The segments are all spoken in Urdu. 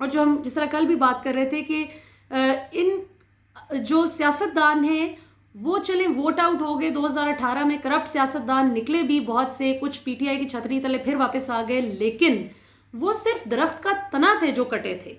اور جو ہم جس طرح کل بھی بات کر رہے تھے کہ ان جو سیاستدان ہیں وہ چلیں ووٹ آؤٹ ہو گئے 2018 میں، کرپٹ سیاستدان نکلے بھی بہت سے، کچھ پی ٹی آئی کی چھتری تلے پھر واپس آ گئے، لیکن وہ صرف درخت کا تنا تھے جو کٹے تھے.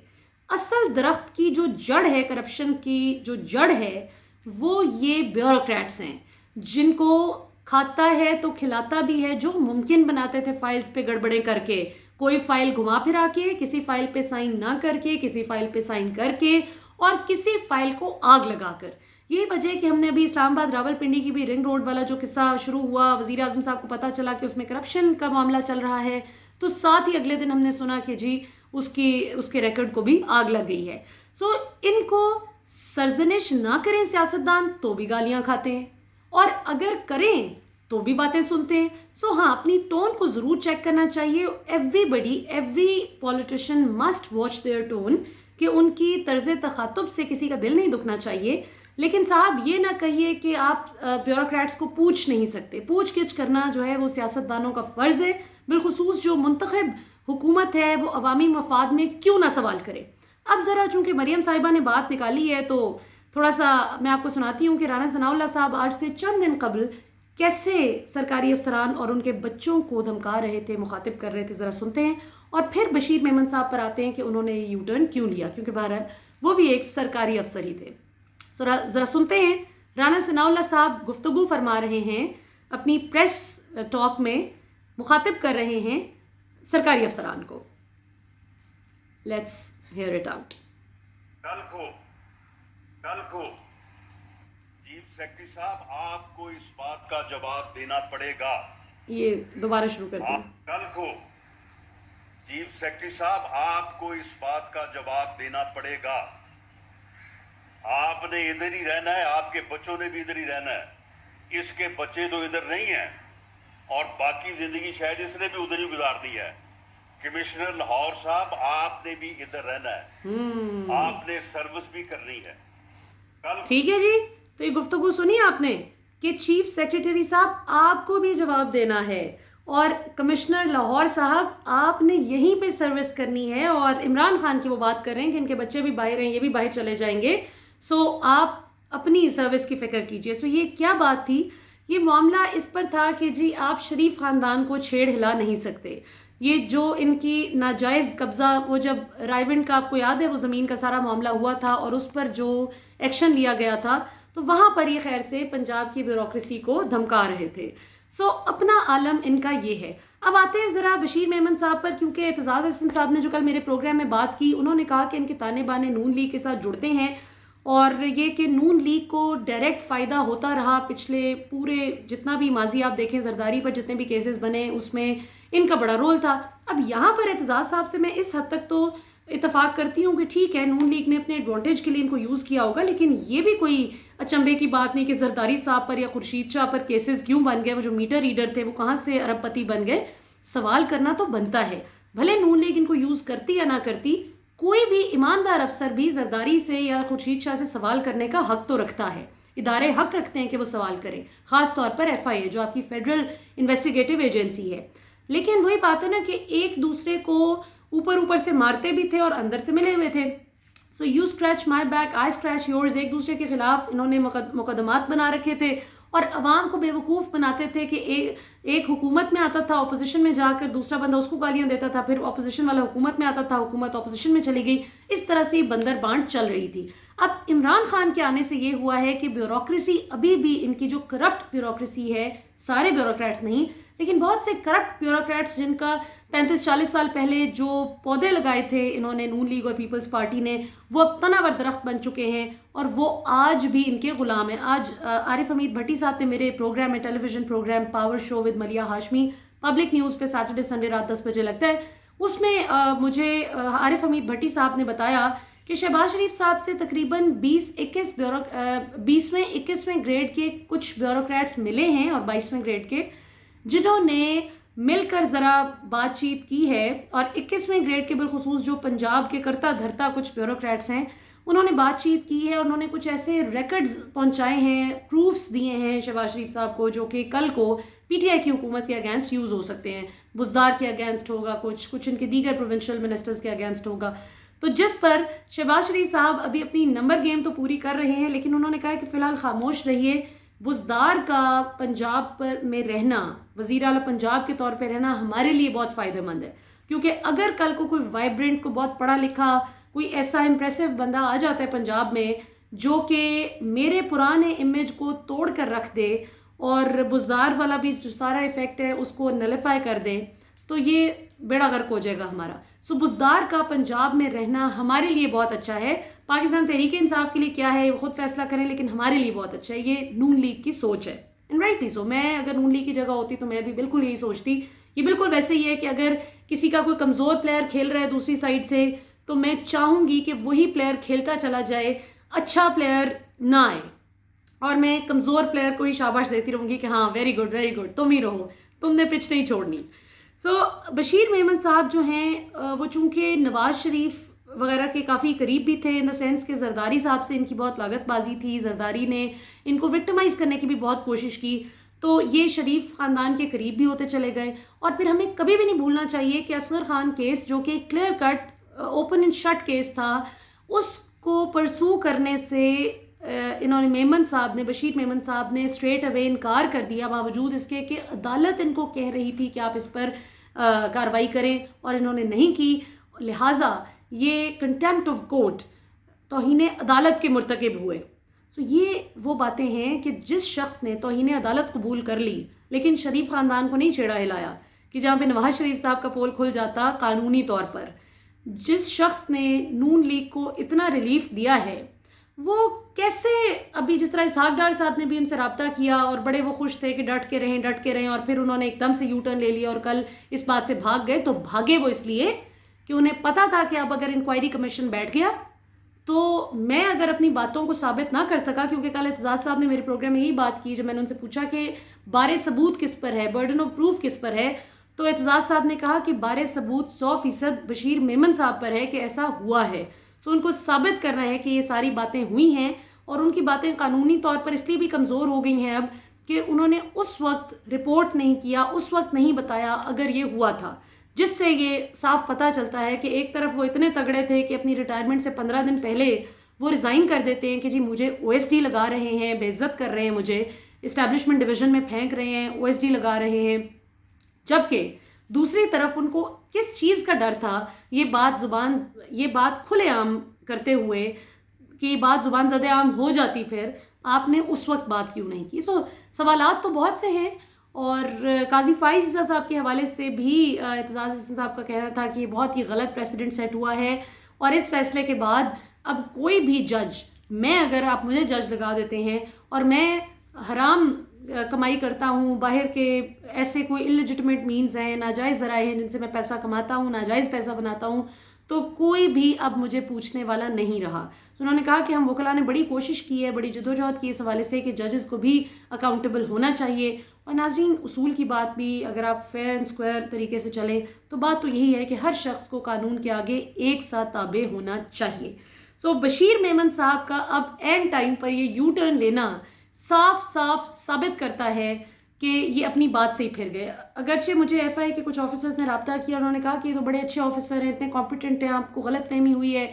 اصل درخت کی جو جڑ ہے، کرپشن کی جو جڑ ہے، وہ یہ بیوروکریٹس ہیں جن کو کھاتا ہے تو کھلاتا بھی ہے، جو ممکن بناتے تھے فائلز پہ گڑبڑیں کر کے، کوئی فائل گھما پھرا کے، کسی فائل پہ سائن نہ کر کے، کسی فائل پہ سائن کر کے، اور کسی فائل کو آگ لگا کر. یہی وجہ ہے کہ ہم نے ابھی اسلام آباد راول پنڈی کی بھی رنگ روڈ والا جو قصہ شروع ہوا، وزیر اعظم صاحب کو پتہ چلا کہ اس میں کرپشن کا معاملہ چل رہا ہے، تو ساتھ ہی اگلے دن ہم نے سنا کہ جی اس کے ریکارڈ کو بھی آگ لگ گئی ہے. سو ان کو سرزنش نہ کریں سیاستدان تو بھی گالیاں کھاتے ہیں، اور اگر کریں تو بھی باتیں سنتے ہیں. سو ہاں، اپنی ٹون کو ضرور چیک کرنا چاہیے. Every politician must watch their tone, کہ ان کی طرز تخاطب سے کسی کا دل نہیں دکھنا چاہیے. لیکن صاحب یہ نہ کہیے کہ آپ بیوروکریٹس کو پوچھ نہیں سکتے. پوچھ گچھ کرنا جو ہے وہ سیاستدانوں کا فرض ہے، بالخصوص جو منتخب حکومت ہے وہ عوامی مفاد میں کیوں نہ سوال کرے. اب ذرا چونکہ مریم صاحبہ نے بات نکالی ہے تو تھوڑا سا میں آپ کو سناتی ہوں کہ رانا ثناء اللہ صاحب آج سے چند دن قبل کیسے سرکاری افسران اور ان کے بچوں کو دھمکا رہے تھے، مخاطب کر رہے تھے. ذرا سنتے ہیں اور پھر بشیر میمن صاحب پر آتے ہیں کہ انہوں نے یو ٹرن کیوں لیا، کیونکہ بہرحال وہ بھی ایک سرکاری افسر ہی تھے. ذرا سنتے ہیں رانا ثناء اللہ صاحب گفتگو فرما رہے ہیں، اپنی پریس ٹاک میں مخاطب کر رہے ہیں سرکاری افسران کو. Let's hair it out. کل کو چیف سیکرٹری صاحب آپ کو اس بات کا جواب دینا پڑے گا. یہ دوبارہ شروع کرتے ہیں. کل کو چیف سیکرٹری صاحب آپ کو اس بات کا جواب دینا پڑے گا. آپ نے ادھر ہی رہنا ہے، آپ کے بچوں نے بھی ادھر ہی رہنا ہے. اس کے بچے تو ادھر نہیں ہیں اور باقی زندگی شاید اس نے بھی ادھر ہی گزار دی ہے. کمشنر لاہور صاحب آپ نے بھی ادھر رہنا ہے، آپ نے سروس بھی کرنی ہے. ٹھیک ہے جی، تو یہ گفتگو سنی آپ نے کہ چیف سیکرٹری صاحب آپ کو بھی جواب دینا ہے اور کمشنر لاہور صاحب آپ نے یہیں پہ سروس کرنی ہے. اور عمران خان کی وہ بات کر رہے ہیں کہ ان کے بچے بھی باہر ہیں، یہ بھی باہر چلے جائیں گے، سو آپ اپنی سروس کی فکر کیجئے. سو یہ کیا بات تھی؟ یہ معاملہ اس پر تھا کہ جی آپ شریف خاندان کو چھیڑ ہلا نہیں سکتے. یہ جو ان کی ناجائز قبضہ، وہ جب رائیونڈ کا آپ کو یاد ہے وہ زمین کا سارا معاملہ ہوا تھا اور اس پر جو ایکشن لیا گیا تھا، تو وہاں پر یہ خیر سے پنجاب کی بیوروکریسی کو دھمکا رہے تھے. سو اپنا عالم ان کا یہ ہے. اب آتے ہیں ذرا بشیر میمن صاحب پر، کیونکہ اعتزاز احسن صاحب نے جو کل میرے پروگرام میں بات کی، انہوں نے کہا کہ ان کے تانے بانے نون لیگ کے ساتھ جڑتے ہیں اور یہ کہ نون لیگ کو ڈائریکٹ فائدہ ہوتا رہا پچھلے پورے جتنا بھی ماضی آپ دیکھیں زرداری پر جتنے بھی کیسز بنے اس میں ان کا بڑا رول تھا. اب یہاں پر اعتزاز صاحب سے میں اس حد تک تو اتفاق کرتی ہوں کہ ٹھیک ہے نون لیگ نے اپنے ایڈوانٹیج کے لیے ان کو یوز کیا ہوگا، لیکن یہ بھی کوئی اچنبے کی بات نہیں کہ زرداری صاحب پر یا خورشید شاہ پر کیسز کیوں بن گئے. وہ جو میٹر ریڈر تھے وہ کہاں سے ارب پتی بن گئے؟ سوال کرنا تو بنتا ہے. بھلے نون لیگ ان کو یوز کرتی یا نہ کرتی، کوئی بھی ایماندار افسر بھی زرداری سے یا خورشید شاہ سے سوال کرنے کا حق تو رکھتا ہے. ادارے حق رکھتے ہیں کہ وہ سوال کریں، خاص طور پر ایف آئی اے جو آپ کی فیڈرل انویسٹیگیٹو ایجنسی ہے. لیکن وہی بات ہے نا کہ ایک دوسرے کو اوپر سے مارتے بھی تھے اور اندر سے ملے ہوئے تھے. So you scratch my back, I scratch yours. ایک دوسرے کے خلاف انہوں نے مقدمات بنا رکھے تھے اور عوام کو بے وقوف بناتے تھے کہ ایک حکومت میں آتا تھا، اپوزیشن میں جا کر دوسرا بندہ اس کو گالیاں دیتا تھا، پھر اپوزیشن والا حکومت میں آتا تھا، حکومت اپوزیشن میں چلی گئی. اس طرح سے بندر بانٹ چل رہی تھی. اب عمران خان کے آنے سے یہ ہوا ہے کہ بیوروکریسی ابھی بھی ان کی جو کرپٹ بیوروکریسی ہے، سارے بیوروکریٹس نہیں لیکن بہت سے کرپٹ بیوروکریٹس جن کا 35-40 سال پہلے جو پودے لگائے تھے انہوں نے نون لیگ اور پیپلز پارٹی نے، وہ اب تناور درخت بن چکے ہیں اور وہ آج بھی ان کے غلام ہیں. آج عارف حمید بھٹی صاحب نے میرے پروگرام میں، television program power show with Maliha Hashmi public news پہ سیٹرڈے سنڈے رات 10 بجے لگتا ہے، اس میں مجھے عارف حمید بھٹی صاحب نے بتایا کہ شہباز شریف صاحب سے تقریباً 21ویں گریڈ کے کچھ بیوروکریٹس ملے ہیں اور 22ویں گریڈ کے، جنہوں نے مل کر ذرا بات چیت کی ہے. اور 21ویں گریڈ کے بالخصوص جو پنجاب کے کرتا دھرتا کچھ بیوروکریٹس ہیں، انہوں نے بات چیت کی ہے اور انہوں نے کچھ ایسے ریکڈز پہنچائے ہیں، پروفس دیے ہیں شہباز شریف صاحب کو، جو کہ کل کو پی ٹی آئی کی حکومت کے اگینسٹ یوز ہو سکتے ہیں. بزدار کے اگینسٹ ہوگا، کچھ ان کے دیگر پروونشل منسٹرز کے اگینسٹ ہوگا. تو جس پر شہباز شریف صاحب ابھی اپنی نمبر گیم تو پوری کر رہے ہیں، لیکن انہوں نے کہا کہ فی الحال خاموش رہیے. بزدار کا پنجاب میں رہنا، وزیر اعلیٰ پنجاب کے طور پہ رہنا ہمارے لیے بہت فائدہ مند ہے، کیونکہ اگر کل کو کوئی وائبرنٹ، کو بہت پڑھا لکھا، کوئی ایسا امپریسو بندہ آ جاتا ہے پنجاب میں جو کہ میرے پرانے امیج کو توڑ کر رکھ دے اور بزدار والا بھی جو سارا ایفیکٹ ہے اس کو نلیفائی کر دے، تو یہ بیڑا غرق ہو جائے گا ہمارا. سو بزدار کا پنجاب میں رہنا ہمارے لیے بہت اچھا ہے. پاکستان تحریک انصاف کے لیے کیا ہے وہ خود فیصلہ کریں، لیکن ہمارے لیے بہت اچھا ہے. یہ نون لیگ کی سوچ ہے، اینڈ رائٹلی سو. میں اگر نون لیگ کی جگہ ہوتی تو میں بھی بالکل یہی سوچتی. یہ بالکل ویسے ہی ہے کہ اگر کسی کا کوئی کمزور پلیئر کھیل رہا ہے دوسری سائڈ سے، تو میں چاہوں گی کہ وہی پلیئر کھیلتا چلا جائے، اچھا پلیئر نہ آئے، اور میں کمزور پلیئر کو ہی شاباش دیتی رہوں گی کہ ہاں ویری گڈ ویری گڈ، تم ہی رہو، تم نے پچ نہیں چھوڑنی. سو بشیر میمن صاحب جو ہیں وہ چونکہ نواز شریف وغیرہ کے کافی قریب بھی تھے، ان دا سینس کہ زرداری صاحب سے ان کی بہت لاگت بازی تھی، زرداری نے ان کو وکٹمائز کرنے کی بھی بہت کوشش کی، تو یہ شریف خاندان کے قریب بھی ہوتے چلے گئے. اور پھر ہمیں کبھی بھی نہیں بھولنا چاہیے کہ اصغر خان کیس جو کہ clear cut open and shut case تھا، اس کو پرسو کرنے سے انہوں نے میمن صاحب نے، بشیر میمن صاحب نے اسٹریٹ اوے انکار کر دیا، باوجود اس کے کہ عدالت ان کو کہہ رہی تھی کہ آپ اس پر کارروائی کریں، اور انہوں نے نہیں کی. لہٰذا یہ کنٹیمپٹ آف کورٹ، توہین عدالت کے مرتکب ہوئے. سو یہ وہ باتیں ہیں کہ جس شخص نے توہین عدالت قبول کر لی لیکن شریف خاندان کو نہیں چھیڑا ہلایا، کہ جہاں پہ نواز شریف صاحب کا پول کھل جاتا قانونی طور پر. جس شخص نے نون لیگ کو اتنا ریلیف دیا ہے، وہ کیسے ابھی جس طرح اسحاق ڈار صاحب نے بھی ان سے رابطہ کیا اور بڑے وہ خوش تھے کہ ڈٹ کے رہیں، اور پھر انہوں نے ایک دم سے یو ٹرن لے لیا اور کل اس بات سے بھاگ گئے. تو بھاگے وہ اس لیے کہ انہیں پتا تھا کہ اب اگر انکوائری کمیشن بیٹھ گیا تو میں اگر اپنی باتوں کو ثابت نہ کر سکا، کیونکہ کل اعتزاز صاحب نے میرے پروگرام میں یہی بات کی جب میں نے ان سے پوچھا کہ بارے ثبوت کس پر ہے، برڈن آف پروف کس پر ہے، تو اعتزاز صاحب نے کہا کہ بارے ثبوت 100% بشیر میمن صاحب پر ہے کہ ایسا ہوا ہے. سو ان کو ثابت کرنا ہے کہ یہ ساری باتیں ہوئی ہیں، اور ان کی باتیں قانونی طور پر اس لیے بھی کمزور ہو گئی ہیں اب کہ انہوں نے اس وقت رپورٹ نہیں کیا، اس وقت نہیں بتایا اگر یہ ہوا تھا، جس سے یہ صاف پتہ چلتا ہے کہ ایک طرف وہ اتنے تگڑے تھے کہ اپنی ریٹائرمنٹ سے 15 دن پہلے وہ ریزائن کر دیتے ہیں کہ جی مجھے OSD لگا رہے ہیں، بے عزت کر رہے ہیں، مجھے اسٹیبلشمنٹ ڈویژن میں پھینک رہے ہیں، OSD لگا رہے ہیں. جبکہ دوسری طرف ان کو کس چیز کا ڈر تھا، یہ بات کھلے عام کرتے ہوئے کہ یہ بات زبان زد عام ہو جاتی، پھر آپ نے اس وقت بات کیوں نہیں کی. سو سوالات تو بہت سے ہیں. اور قاضی فائز عیسیٰ صاحب کے حوالے سے بھی اعتزاز احسن صاحب کا کہنا تھا کہ یہ بہت ہی غلط پریسیڈنٹ سیٹ ہوا ہے، اور اس فیصلے کے بعد اب کوئی بھی جج، میں اگر آپ مجھے جج لگا دیتے ہیں اور میں حرام کمائی کرتا ہوں، باہر کے ایسے کوئی انلیجٹمیٹ مینز ہیں، ناجائز ذرائع ہیں جن سے میں پیسہ کماتا ہوں، ناجائز پیسہ بناتا ہوں، تو کوئی بھی اب مجھے پوچھنے والا نہیں رہا. تو انہوں نے کہا کہ ہم وکلاء نے بڑی کوشش کی ہے، بڑی جدوجہد کی اس حوالے سے کہ ججز کو بھی اکاؤنٹیبل ہونا چاہیے. اور ناظرین، اصول کی بات بھی اگر آپ فیئر اینڈ اسکوائر طریقے سے چلیں تو بات تو یہی ہے کہ ہر شخص کو قانون کے آگے ایک ساتھ تابع ہونا چاہیے. سو بشیر میمن صاحب کا اب اینڈ ٹائم پر یہ یو ٹرن لینا صاف ثابت کرتا ہے کہ یہ اپنی بات سے ہی پھر گئے. اگرچہ مجھے FI کے کچھ آفیسرز نے رابطہ کیا، انہوں نے کہا کہ یہ تو بڑے اچھے آفیسر ہیں، اتنے کمپیٹنٹ ہیں، آپ کو غلط فہمی ہوئی ہے.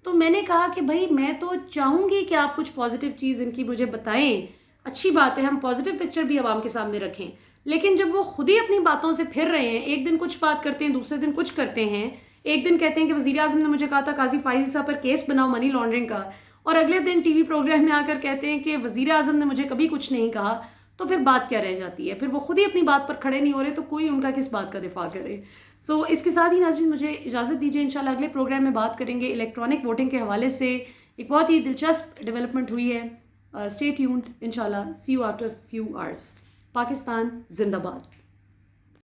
تو میں نے کہا کہ بھائی میں تو چاہوں گی کہ آپ کچھ پازیٹیو چیز ان کی مجھے بتائیں، اچھی بات ہے، ہم پازیٹیو پکچر بھی عوام کے سامنے رکھیں. لیکن جب وہ خود ہی اپنی باتوں سے پھر رہے ہیں، ایک دن کچھ بات کرتے ہیں، دوسرے دن کچھ کرتے ہیں، ایک دن کہتے ہیں کہ وزیر اعظم نے مجھے کہا تھا قاضی فائز صاحب پر کیس بناؤ منی لانڈرنگ کا، اور اگلے دن ٹی وی پروگرام میں آ کر کہتے ہیں کہ وزیر اعظم نے مجھے کبھی کچھ نہیں کہا. تو پھر بات کیا رہ جاتی ہے؟ پھر وہ خود ہی اپنی بات پر کھڑے نہیں ہو رہے تو کوئی ان کا کس بات کا دفاع کرے. سو اس کے ساتھ ہی ناظرین مجھے اجازت دیجیے، انشاءاللہ اگلے پروگرام میں بات کریں گے الیکٹرانک ووٹنگ کے حوالے سے. ایک بہت ہی دلچسپ ڈیولپمنٹ ہوئی ہے. اسٹے ٹیونڈ، انشاءاللہ see you after few hours. Pakistan زندہ باد.